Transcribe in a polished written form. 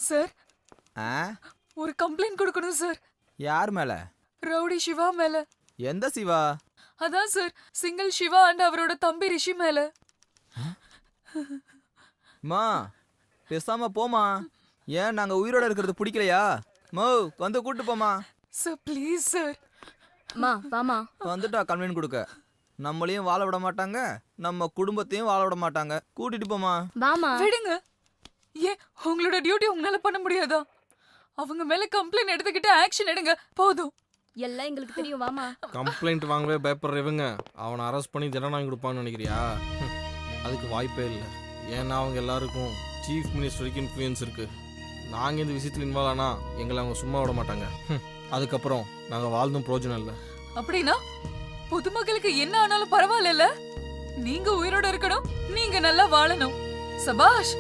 Sir ஆ ஒரு complaint கொடுக்கணும் sir. யார் மேல? ரவுடி சிவா மேல. எந்த சிவா? அதான் சார், சிங்கிள் சிவா அண்ட் அவரோட தம்பி ரிஷி மேல. மா பேசாம போமா. ஏன் நாங்க உயிரோட இருக்கிறது பிடிக்கலையா? மோ வந்து கூட்டு போமா. Sir please sir. வாமா. வந்துட்டா கம்ப்ளைண்ட் கொடுக்க. நம்மளையும் வாழ விட மாட்டாங்க, நம்ம குடும்பத்தையும் வாழ விட மாட்டாங்க. கூட்டிட்டு போமா. வாமா. விடுங்க. ஏன் உங்களோட டியூட்டி உங்களால பண்ண முடியாதா? அவங்க மேல கம்ப்ளைண்ட் எடுத்துக்கிட்டு ஆக்ஷன் எடுங்க போதும். எல்லாம் எங்களுக்கு தெரியும். வாமா. கம்ப்ளைண்ட் வாங்கவே பயப்படுற இவங்க அவனை அரெஸ்ட் பண்ணி தண்டனை வாங்கி கொடுப்பான்னு நினைக்கிறியா? அதுக்கு வாய்ப்பே இல்லை. ஏன்னா அவங்க எல்லாருக்கும் சீஃப் மினிஸ்டருக்கு இன்ஃப்ளூயன்ஸ் இருக்கு. நாங்கள் இந்த விஷயத்தில் இன்வால்வ் ஆனால் எங்களை அவங்க சும்மா விட மாட்டாங்க. அதுக்கப்புறம் நாங்கள் வாழ்ந்தும் பிரயோஜனம் இல்லை. அப்படின்னா பொதுமக்களுக்கு என்ன ஆனாலும் பரவாயில்ல. நீங்க உயிரோட இருக்கணும், நீங்க நல்லா வாழணும். சபாஷ்.